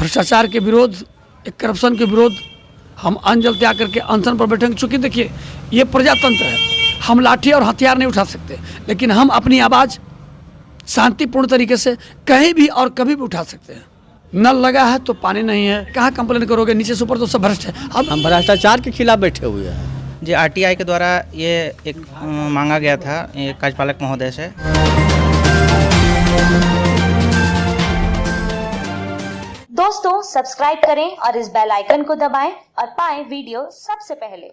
भ्रष्टाचार के विरोध, एक करप्शन के विरोध हम अन्न जल त्याग करके अनशन पर बैठेंगे। चूँकि देखिए ये प्रजातंत्र है, हम लाठी और हथियार नहीं उठा सकते, लेकिन हम अपनी आवाज़ शांतिपूर्ण तरीके से कहीं भी और कभी भी उठा सकते हैं। नल लगा है तो पानी नहीं है, कहाँ कंप्लेन करोगे? नीचे से ऊपर तो सब भ्रष्ट है। हम भ्रष्टाचार के खिलाफ बैठे हुए हैं। जी आरटीआई के द्वारा ये एक मांगा गया था ये कार्यपालक महोदय से। दोस्तों सब्सक्राइब करें और इस बेल आइकन को दबाएं और पाएं वीडियो सबसे पहले।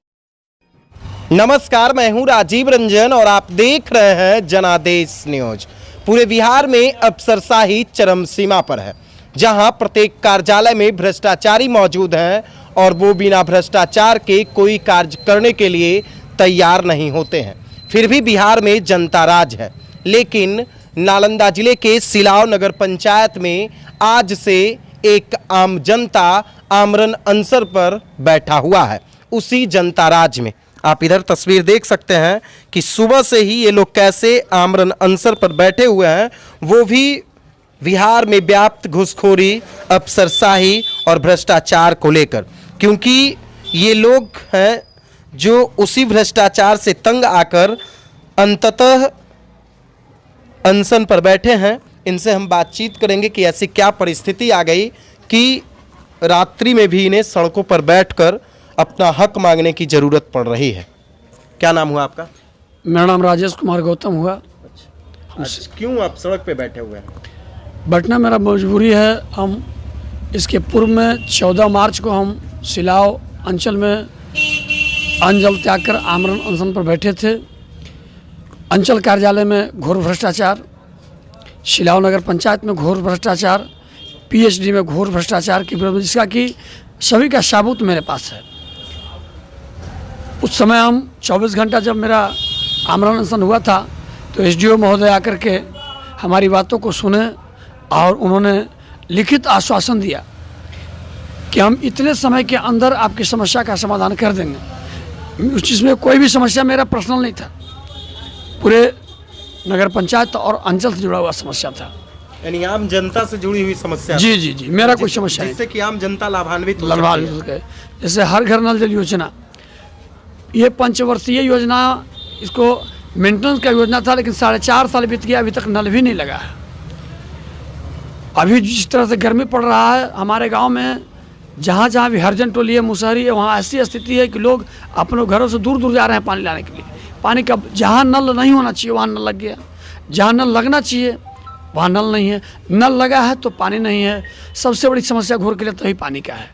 नमस्कार, मैं हूं राजीव रंजन और आप देख रहे हैं जनादेश न्यूज। पूरे बिहार में अफसरशाही चरम सीमा पर है, जहां प्रत्येक कार्यालय में भ्रष्टाचारी मौजूद हैं और वो बिना भ्रष्टाचार के कोई कार्य करने के लिए तैयार नहीं होते हैं। फिर भी बिहार में जनता राज है। लेकिन नालंदा जिले के सिलाव नगर पंचायत में आज से एक आम जनता आमरण अनशन पर बैठा हुआ है। उसी जनता राज में आप इधर तस्वीर देख सकते हैं कि सुबह से ही ये लोग कैसे आमरण अनशन पर बैठे हुए हैं, वो भी बिहार में व्याप्त घूसखोरी, अफसरशाही और भ्रष्टाचार को लेकर। क्योंकि ये लोग हैं जो उसी भ्रष्टाचार से तंग आकर अंततः अनशन पर बैठे हैं। इनसे हम बातचीत करेंगे कि ऐसी क्या परिस्थिति आ गई कि रात्रि में भी इन्हें सड़कों पर बैठकर अपना हक मांगने की ज़रूरत पड़ रही है। क्या नाम हुआ आपका? मेरा नाम राजेश कुमार गौतम हुआ। क्यों आप सड़क पे बैठे हुए हैं? बैठना मेरा मजबूरी है। हम इसके पूर्व में 14 मार्च को हम सिलाव अंचल में अन्न जल त्याग कर आमरण अनशन पर बैठे थे। अंचल कार्यालय में घोर भ्रष्टाचार, सिलाव नगर पंचायत में घोर भ्रष्टाचार, पीएचडी में घोर भ्रष्टाचार के विरोध, जिसका कि सभी का सबूत मेरे पास है। उस समय हम 24 घंटा जब मेरा आमरण अनशन हुआ था तो एसडीओ महोदय आकर के हमारी बातों को सुने और उन्होंने लिखित आश्वासन दिया कि हम इतने समय के अंदर आपकी समस्या का समाधान कर देंगे। उस चीज़ में कोई भी समस्या मेरा पर्सनल नहीं था, पूरे नगर पंचायत और अंचल से जुड़ा हुआ समस्या था, यानी आम जनता से जुड़ी हुई समस्या। जी जी जी, मेरा कोई समस्या नहीं, जिससे कि आम जनता लाभान्वित हो सके। जैसे हर घर नल जल योजना, ये पंचवर्षीय योजना, इसको मेंटेनेंस का योजना था, लेकिन 4.5 साल बीत गया, अभी तक नल भी नहीं लगा है। अभी जिस तरह से गर्मी पड़ रहा है हमारे गांव में, जहाँ जहाँ भी हरजन टोली है, मुसहरी है, वहाँ ऐसी स्थिति है कि लोग अपने घरों से दूर दूर जा रहे हैं पानी लाने के लिए। पानी का जहाँ नल नहीं होना चाहिए वहाँ नल लग गया, जहाँ नल लगना चाहिए वहाँ नल नहीं है। नल लगा है तो पानी नहीं है। सबसे बड़ी समस्या घोर के लिए तभी पानी का है।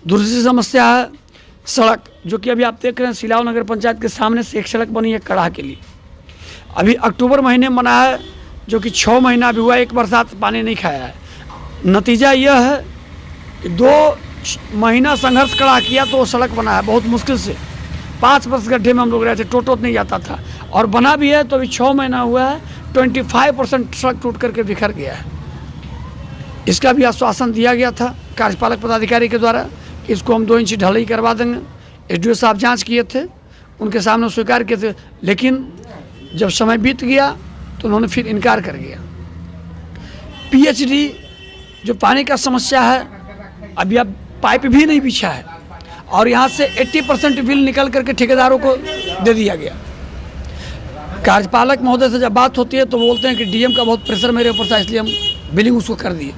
दूसरी समस्या है सड़क, जो कि अभी आप देख रहे हैं सिलाव नगर पंचायत के सामने से एक सड़क बनी है कड़ाह के लिए। अभी अक्टूबर महीने में बना है, जो कि 6 महीना भी हुआ, एक बरसात पानी नहीं खाया है। नतीजा यह है कि 2 महीना संघर्ष कड़ा किया तो वो सड़क बना है बहुत मुश्किल से। 5 वर्ष गड्ढे में हम लोग रहे थे, टोटो नहीं जाता था, और बना भी है तो अभी 6 महीना हुआ है, 25% सड़क टूट करके बिखर गया है। इसका भी आश्वासन दिया गया था कार्यपालक पदाधिकारी के द्वारा कि इसको हम 2 इंच ढलाई करवा देंगे। एसडीओ साहब जांच किए थे, उनके सामने स्वीकार किए थे, लेकिन जब समय बीत गया तो उन्होंने फिर इनकार कर दिया। पीएचडी जो पानी का समस्या है, अभी अब पाइप भी नहीं बिछा है, और यहाँ से 80% बिल निकल करके ठेकेदारों को दे दिया गया। कार्यपालक महोदय से जब बात होती है तो बोलते हैं कि डीएम का बहुत प्रेशर मेरे ऊपर था, इसलिए हम बिलिंग उसको कर दिए।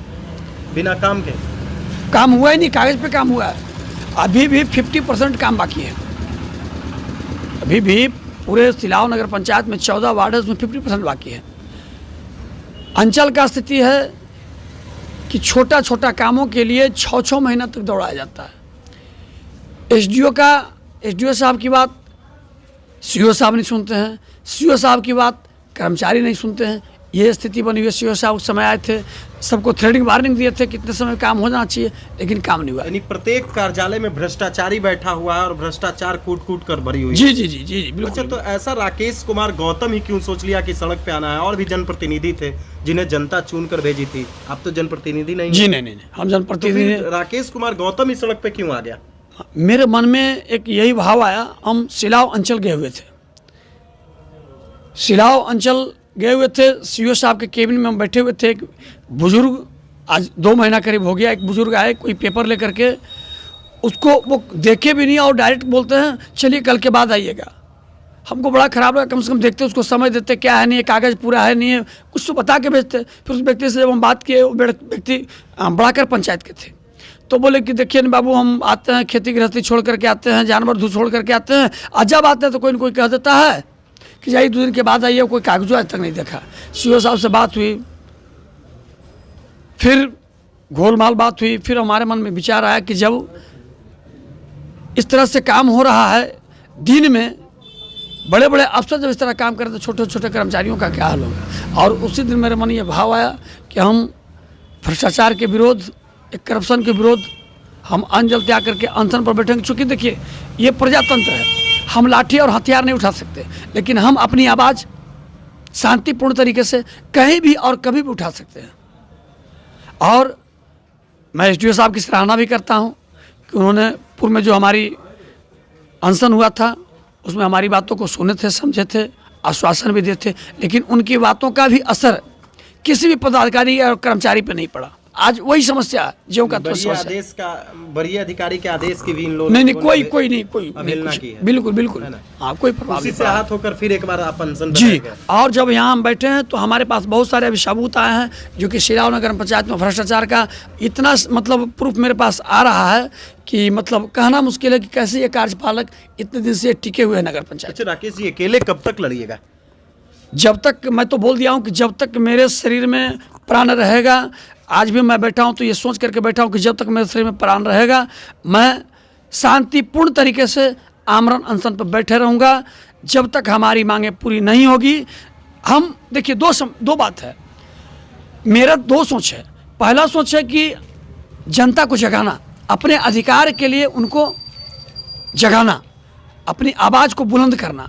बिना काम के काम हुआ ही नहीं, कागज़ पे काम हुआ है। अभी भी 50% काम बाकी है। अभी भी पूरे सिलाव नगर पंचायत में 14 वार्ड है, उसमें 50% बाकी है। अंचल का स्थिति है कि छोटा छोटा कामों के लिए 6-6 महीना तक दौड़ाया जाता है। एसडीओ साहब की बात सीओ साहब नहीं सुनते हैं, सीओ साहब की बात कर्मचारी नहीं सुनते हैं। ये स्थिति बनी हुई है। सीओ साहब उस समय आए थे, सबको थ्रेडिंग वार्निंग दिए थे कितने समय काम हो जाना चाहिए, लेकिन काम नहीं हुआ। यानी प्रत्येक कार्यालय में भ्रष्टाचारी बैठा हुआ है और भ्रष्टाचार कूट कूट कर भरी हुई है। जी जी जी जी बिल्कुल। अच्छा, तो ऐसा राकेश कुमार गौतम ही क्यों सोच लिया कि सड़क पे आना है? और भी जनप्रतिनिधि थे जिन्हें जनता चुन कर भेजी थी, आप तो जनप्रतिनिधि नहीं? जी नहीं, हम जनप्रतिनिधि। तो राकेश कुमार गौतम ही सड़क पे क्यों आ गया? मेरे मन में एक यही भाव आया। हम सिलाव अंचल गए हुए थे, सिलाव अंचल गए हुए थे, सीओ साहब के केबिन में हम बैठे हुए थे। एक बुजुर्ग आज 2 महीना करीब हो गया, एक बुजुर्ग आए कोई पेपर लेकर के, उसको वो देखे भी नहीं और डायरेक्ट बोलते हैं चलिए कल के बाद आइएगा। हमको बड़ा ख़राब लगा, कम से कम देखते उसको समझ देते क्या है नहीं है, कागज़ पूरा है नहीं है, कुछ तो बता के भेजते। फिर उस व्यक्ति से जब हम बात किए, वो व्यक्ति बड़ाकर पंचायत के थे, तो बोले कि देखिए न बाबू, हम आते हैं खेती गृहस्थी छोड़ करके आते हैं, जानवर धू छोड़ करके आते हैं, और जब आते हैं तो कोई न कोई कह देता है कि जाइए 2 दिन के बाद आइए, कोई कागज़ आज तक नहीं देखा। सीओ साहब से बात हुई, फिर गोलमाल बात हुई, फिर हमारे मन में विचार आया कि जब इस तरह से काम हो रहा है, दिन में बड़े बड़े अफसर जब इस तरह काम करते, छोटे छोटे कर्मचारियों का क्या हाल होगा। और उसी दिन मेरे मन में ये भाव आया कि हम भ्रष्टाचार के विरोध, एक करप्शन के विरोध हम अन्न जल त्याग करके अनशन पर बैठेंगे। चूँकि देखिए ये प्रजातंत्र है, हम लाठी और हथियार नहीं उठा सकते, लेकिन हम अपनी आवाज़ शांतिपूर्ण तरीके से कहीं भी और कभी भी उठा सकते हैं। और मैं एसडीओ साहब की सराहना भी करता हूँ कि उन्होंने पूर्व में जो हमारी अनशन हुआ था उसमें हमारी बातों को सुने थे, समझे थे, आश्वासन भी दिए थे, लेकिन उनकी बातों का भी असर किसी भी पदाधिकारी और कर्मचारी पर नहीं पड़ा। आज वही समस्या है, जो का तो समस्या। आदेश का, वरीय अधिकारी के आदेश की भी इन लोगों नहीं ने कोई अवहेलना की है। बिल्कुल हाँ, कोई प्रभाव उसी नहीं से पड़ा। हाथ होकर फिर एक बार आप अनशन पे जी। बैठ गए। और जब यहाँ हम बैठे हैं तो हमारे पास बहुत सारे अभी सबूत आए हैं, जो कि सिलाव नगर पंचायत में भ्रष्टाचार का इतना मतलब प्रूफ मेरे पास आ रहा है कि मतलब कहना मुश्किल है कि कैसे ये कार्यपालक इतने दिन से टिके हुए हैं नगर पंचायत। अच्छा राकेश जी, अकेले कब तक लड़िएगा? जब तक, मैं तो बोल दिया हूँ कि जब तक मेरे शरीर में प्राण रहेगा, आज भी मैं बैठा हूँ तो ये सोच करके बैठा हूँ कि जब तक मेरे शरीर में प्राण रहेगा, मैं शांतिपूर्ण तरीके से आमरण अनशन पर बैठे रहूँगा जब तक हमारी मांगें पूरी नहीं होगी। हम देखिए दो बात है, मेरा 2 सोच है। पहला सोच है कि जनता को जगाना, अपने अधिकार के लिए उनको जगाना, अपनी आवाज़ को बुलंद करना।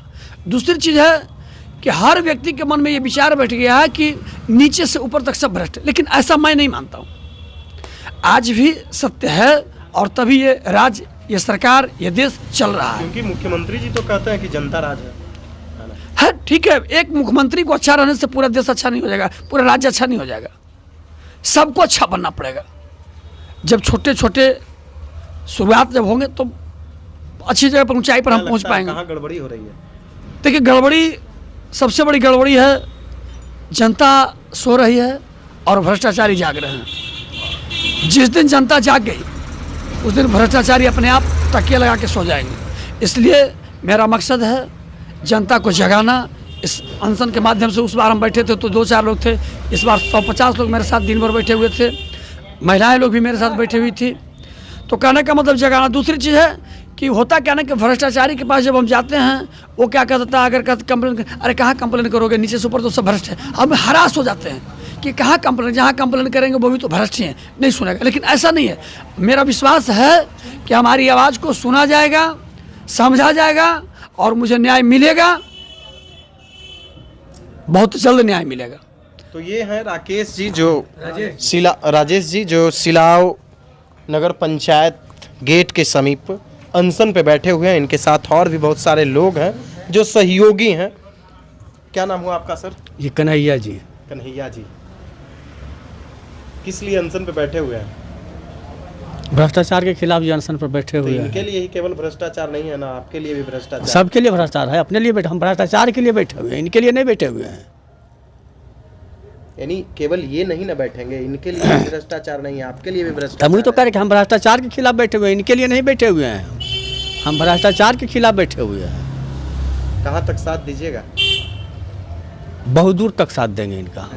दूसरी चीज़ है कि हर व्यक्ति के मन में ये विचार बैठ गया है कि नीचे से ऊपर तक सब भ्रष्ट है, लेकिन ऐसा मैं नहीं मानता हूँ। आज भी सत्य है और तभी ये राज्य, ये सरकार, ये देश चल रहा है। क्योंकि मुख्यमंत्री जी तो कहते हैं कि जनता राज है, ठीक है, एक मुख्यमंत्री को अच्छा रहने से पूरा देश अच्छा नहीं हो जाएगा, पूरा राज्य अच्छा नहीं हो जाएगा, सबको अच्छा बनना पड़ेगा। जब छोटे छोटे शुरुआत जब होंगे तो अच्छी जगह पर, ऊंचाई पर हम पहुंच पाएंगे। कहाँ गड़बड़ी हो रही है? देखिए गड़बड़ी, सबसे बड़ी गड़बड़ी है जनता सो रही है और भ्रष्टाचारी जाग रहे हैं। जिस दिन जनता जाग गई उस दिन भ्रष्टाचारी अपने आप तकिया लगा के सो जाएंगे। इसलिए मेरा मकसद है जनता को जगाना। इस अनशन के माध्यम से, उस बार हम बैठे थे तो 2-4 लोग थे, इस बार 150 लोग मेरे साथ दिन भर बैठे हुए थे, महिलाएं लोग भी मेरे साथ बैठी हुई थी। तो कहने का मतलब जगाना। दूसरी चीज़ है कि होता क्या ना कि भ्रष्टाचारी के पास जब हम जाते हैं, वो क्या कहता है, अगर कंप्लेन, अरे कहाँ कंप्लेन करोगे, नीचे से ऊपर तो सब भ्रष्ट है। हम हरास हो जाते हैं कि कहाँ कंप्लेन, जहाँ कंप्लेन करेंगे वो भी तो भ्रष्ट ही हैं, नहीं सुनेगा। लेकिन ऐसा नहीं है, मेरा विश्वास है कि हमारी आवाज़ को सुना जाएगा, समझा जाएगा और मुझे न्याय मिलेगा, बहुत जल्द न्याय मिलेगा। तो ये है राकेश जी, जो राजेश जी, जो सिलाव नगर पंचायत गेट के समीप अनशन पे बैठे हुए हैं। इनके साथ और भी बहुत सारे लोग हैं जो सहयोगी हैं। क्या नाम हुआ आपका सर? ये कन्हैया जी। कन्हैया जी, किस लिए अनशन पे बैठे हुए हैं? भ्रष्टाचार के खिलाफ ये अनशन पर बैठे तो हुए इनके हैं। लिए ही केवल भ्रष्टाचार नहीं है ना, आपके लिए भी भ्रष्टाचार? सबके लिए भ्रष्टाचार है, अपने लिए बैठे, हम भ्रष्टाचार के लिए बैठे हुए हैं, इनके लिए नहीं बैठे हुए हैं। यानी केवल ये नहीं ना बैठेंगे, इनके लिए भी भ्रष्टाचार नहीं है, आपके लिए भी भ्रष्टाचार? हम ही तो कह रहे कि हम भ्रष्टाचार के खिलाफ बैठे हुए हैं, इनके लिए नहीं बैठे हुए हैं, हम भ्रष्टाचार के खिलाफ बैठे हुए हैं। कहाँ तक साथ दीजिएगा? बहुत दूर तक साथ देंगे इनका,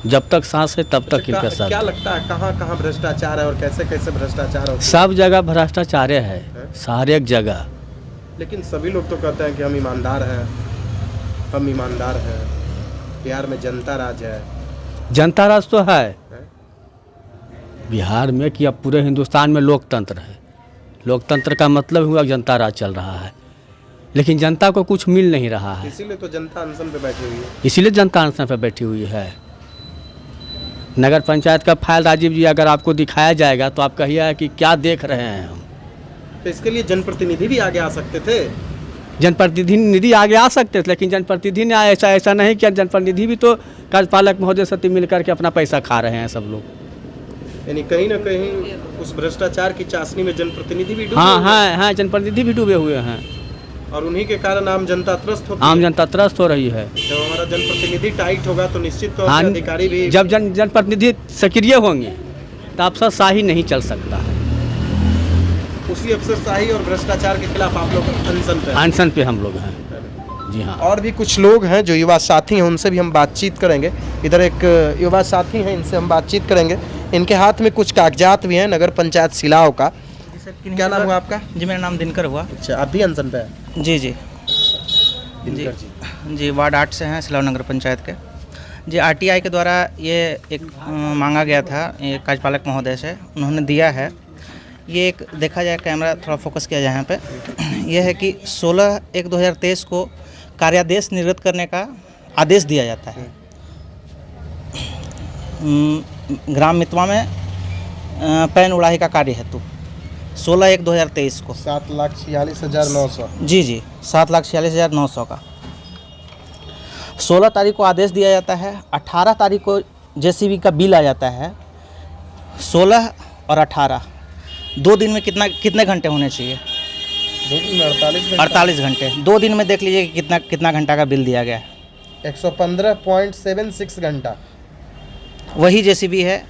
जब तक सांस है तब तक इनका साथ। क्या लगता है कहाँ कहाँ भ्रष्टाचार है और कैसे कैसे भ्रष्टाचार होता है? सब जगह भ्रष्टाचार है, हर एक जगह। लेकिन सभी लोग तो कहते हैं कि हम ईमानदार हैं, हम ईमानदार हैं, बिहार में जनता राज है। जनता राज तो है बिहार में, कि अब पूरे हिंदुस्तान में लोकतंत्र है। लोकतंत्र का मतलब हुआ जनता राज चल रहा है, लेकिन जनता को कुछ मिल नहीं रहा है, इसीलिए तो जनता अनशन पे बैठी हुई है। इसीलिए जनता अनशन पर बैठी हुई है। नगर पंचायत का फाइल राजीव जी अगर आपको दिखाया जाएगा तो आप कहिएगा कि क्या देख रहे हैं हम। तो इसके लिए जनप्रतिनिधि भी आगे आ सकते थे। जनप्रतिनिधि निधि आगे आ सकते थे, लेकिन जनप्रतिनिधि ने ऐसा नहीं किया। जनप्रतिनिधि भी तो कार्यपालक महोदय सती मिल करके अपना पैसा खा रहे हैं सब लोग। यानी कहीं ना कहीं उस भ्रष्टाचार की चाशनी में जनप्रतिनिधि भी डूबे हाँ हुए हाँ हाँ, जनप्रतिनिधि भी डूबे हुए हैं हैं। और उन्हीं के कारण आम जनता त्रस्त होती आम है। जनता त्रस्त हो रही है। जब हमारा जनप्रतिनिधि टाइट होगा तो निश्चित तौर हाँ, से अधिकारी भी जब जनप्रतिनिधि सक्रिय होंगे तो अफसरशाही नहीं चल सकता है। उसी अफसरशाही और भ्रष्टाचार के खिलाफ आप लोग अनशन पे हैं। अनशन पे हम लोग हैं। जी हाँ। और भी कुछ लोग हैं जो युवा साथी हैं, उनसे भी हम बातचीत करेंगे। इधर एक युवा साथी हैं, इनसे हम बातचीत करेंगे। इनके हाथ में कुछ कागजात भी हैं नगर पंचायत सिलाव का। क्या नाम हुआ आपका? जी मेरा नाम दिनकर हुआ। अच्छा, आप भी अनशन पे हैं? जी जी दिनकर जी वार्ड 8 से हैं, सिलाव नगर पंचायत के। जी आरटीआई के द्वारा ये एक मांगा गया था, ये कार्यपालक महोदय से उन्होंने दिया है। ये एक देखा जाए, कैमरा थोड़ा फोकस किया जाए यहाँ पे। यह है कि 16/1/2023 को कार्यादेश निर्गत करने का आदेश दिया जाता है ग्राम मितवा में पैन उड़ाही का कार्य हेतु 16/1/2023 को 7,46,900। जी 7,46,900 का 16 तारीख को आदेश दिया जाता है। 18 तारीख को जेसीबी का बिल आ जाता है। 16 और 18 2 दिन में कितने घंटे होने चाहिए? 2 दिन में 48 घंटे। 2 दिन में देख लीजिए कि कितना घंटा का बिल दिया गया है। 115.76 घंटा। वही जेसीबी है।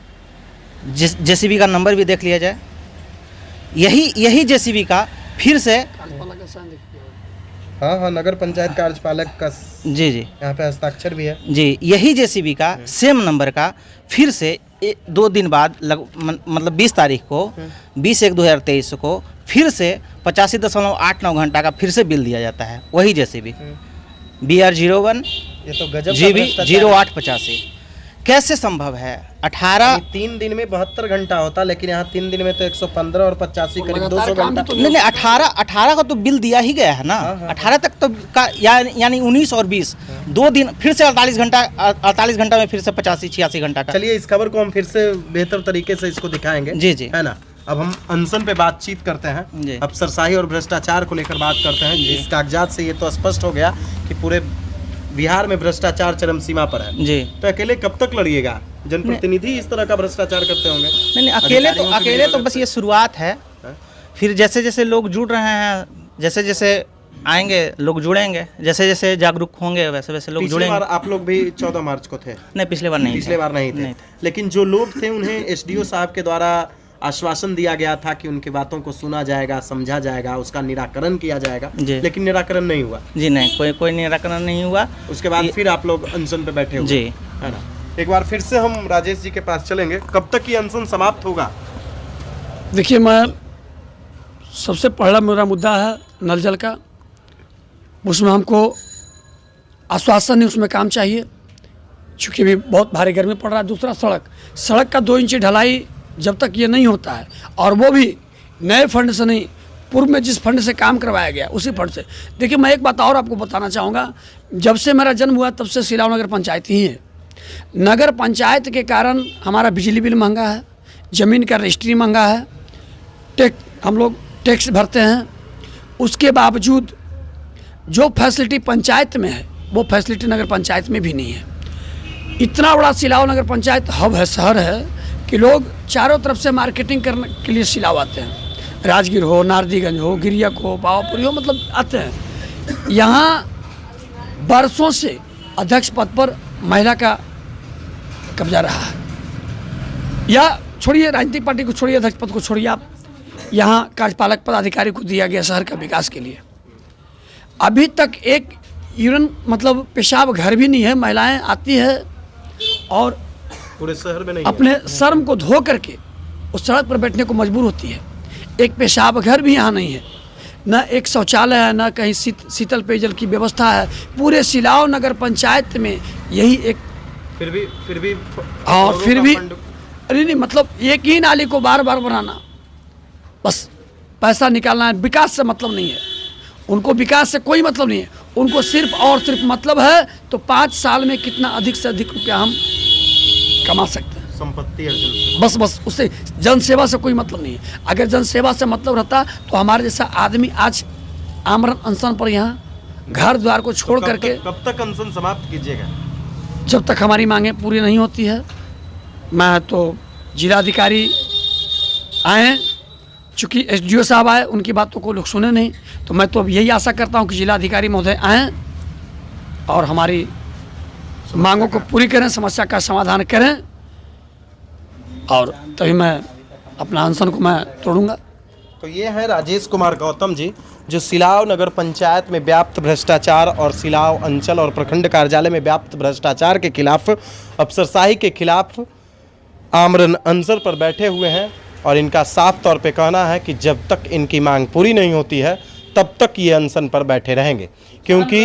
जेसीबी का नंबर भी देख लिया जाए। यही जेसीबी का फिर से हाँ, नगर पंचायत कार्यपालक का जी यहाँ पे हस्ताक्षर भी है। जी, यही जेसीबी का सेम नंबर का फिर से 2 दिन बाद मतलब 20 तारीख को 20/1/2023 को फिर से 85.89 घंटा का फिर से बिल दिया जाता है। वही जेसीबी BR01 ये तो गजब GB 0885। कैसे संभव है? 18 3 दिन में 72 घंटा होता, लेकिन यहाँ 3 दिन में तो 115 और 85 करीब 200 घंटा। नहीं 18 का तो बिल दिया ही गया है ना। 18 तक तो का यानी 19 और 20 2 दिन फिर से 48 घंटा में फिर से 85-86 घंटा का। चलिए इस खबर को हम फिर से बेहतर तरीके से इसको दिखाएंगे। जी है ना। अब हम अनशन पे बातचीत करते हैं, अफसरशाही और भ्रष्टाचार को लेकर बात करते हैं। इस कागजात से ये तो स्पष्ट हो गया कि पूरे बिहार में भ्रष्टाचार चरम सीमा पर है। जी, तो अकेले कब तक लड़िएगा? जनप्रतिनिधि इस तरह का भ्रष्टाचार करते होंगे? नहीं अकेले तो बस ये शुरुआत है। फिर जैसे जैसे लोग जुड़ रहे हैं, जैसे जैसे आएंगे लोग जुड़ेंगे, जैसे जैसे जागरूक होंगे वैसे वैसे लोग जुड़ेंगे। पिछले बार आप लोग भी 14 मार्च को थे? नहीं, पिछले बार नहीं थे। लेकिन जो लोग थे उन्हें एसडीओ साहब के द्वारा आश्वासन दिया गया था कि उनकी बातों को सुना जाएगा, समझा जाएगा, उसका निराकरण किया जाएगा, लेकिन निराकरण नहीं हुआ। जी नहीं, कोई निराकरण नहीं हुआ। उसके बाद फिर आप लोग अनशन पे बैठे हुए जी, है ना। एक बार फिर से हम राजेश जी के पास चलेंगे। कब तक ये अनशन समाप्त होगा? देखिए, मैं सबसे पहला मेरा मुद्दा है नल जल का। उसमें हमको आश्वासन नहीं, उसमें काम चाहिए, चूँकि भी बहुत भारी गर्मी पड़ रहा है। दूसरा सड़क का 2 इंच ढलाई जब तक ये नहीं होता है, और वो भी नए फंड से नहीं, पूर्व में जिस फंड से काम करवाया गया उसी फंड से। देखिए, मैं एक बात और आपको बताना चाहूँगा। जब से मेरा जन्म हुआ तब से सिलाव नगर पंचायत ही है। नगर पंचायत के कारण हमारा बिजली बिल महंगा है, ज़मीन का रजिस्ट्री महंगा है, हम लोग टैक्स भरते हैं। उसके बावजूद जो फैसिलिटी पंचायत में है वो फैसिलिटी नगर पंचायत में भी नहीं है। इतना बड़ा सिलाव नगर पंचायत हब है, शहर है कि लोग चारों तरफ से मार्केटिंग करने के लिए सिलाव आते हैं। राजगीर हो, नारदीगंज हो, गिरियक हो, बावापुरी हो, मतलब आते हैं। यहाँ बरसों से अध्यक्ष पद पर महिला का कब्जा रहा है। या छोड़िए राजनीतिक पार्टी को, छोड़िए अध्यक्ष पद को, छोड़िए आप, यहाँ कार्यपालक पदाधिकारी को दिया गया शहर का विकास के लिए। अभी तक एक यूरिन मतलब पेशाब घर भी नहीं है। महिलाएं आती है और पूरे शहर में नहीं अपने शर्म को धो करके उस सड़क पर बैठने को मजबूर होती है। एक पेशाब घर भी यहाँ नहीं है, न एक शौचालय है, न कहीं शीतल पेयजल की व्यवस्था है। पूरे सिलाव नगर पंचायत में यही एक फिर भी हाँ, फिर भी अरे नहीं, मतलब एक ही नाली को बार बार बनाना, बस पैसा निकालना है। विकास से मतलब नहीं है उनको, विकास से कोई मतलब नहीं है उनको। सिर्फ और सिर्फ मतलब है तो 5 साल में कितना अधिक से अधिक रुपया हम कमा सकते हैं, संपत्ति अर्जन, बस उससे जनसेवा से कोई मतलब नहीं है। अगर जनसेवा से मतलब रहता तो हमारे जैसा आदमी आज आमरण अनशन पर यहाँ घर द्वार को छोड़ करके कब तक अनशन समाप्त कीजिएगा? जब तक हमारी मांगें पूरी नहीं होती है। मैं तो जिलाधिकारी आए, चूँकि SDO साहब आए, उनकी बातों को लोग सुने नहीं, तो मैं तो अब यही आशा करता हूँ कि जिलाधिकारी महोदय आएँ और हमारी मांगों को पूरी करें, समस्या का समाधान करें, और तभी मैं अपना अनशन को मैं तोड़ूंगा। तो ये हैं राजेश कुमार गौतम जी, जो सिलाव नगर पंचायत में व्याप्त भ्रष्टाचार और सिलाव अंचल और प्रखंड कार्यालय में व्याप्त भ्रष्टाचार के खिलाफ, अफसरशाही के खिलाफ आमरण अनशन पर बैठे हुए हैं। और इनका साफ तौर पे कहना है कि जब तक इनकी मांग पूरी नहीं होती है तब तक ये अनशन पर बैठे रहेंगे, क्योंकि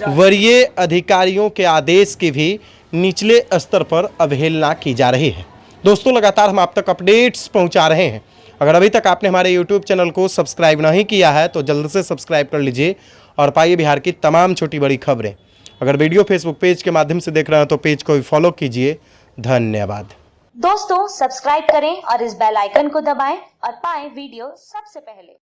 वरीय अधिकारियों के आदेश की भी निचले स्तर पर अवहेलना की जा रही है। दोस्तों, लगातार हम आप तक अपडेट्स पहुंचा रहे हैं। अगर अभी तक आपने हमारे YouTube चैनल को सब्सक्राइब नहीं किया है तो जल्द से सब्सक्राइब कर लीजिए और पाइए बिहार की तमाम छोटी बड़ी खबरें। अगर वीडियो फेसबुक पेज के माध्यम से देख रहे हैं तो पेज को भी फॉलो कीजिए। धन्यवाद। दोस्तों, सब्सक्राइब करें और इस बेल आइकन को दबाएं और पाएं वीडियो सबसे पहले।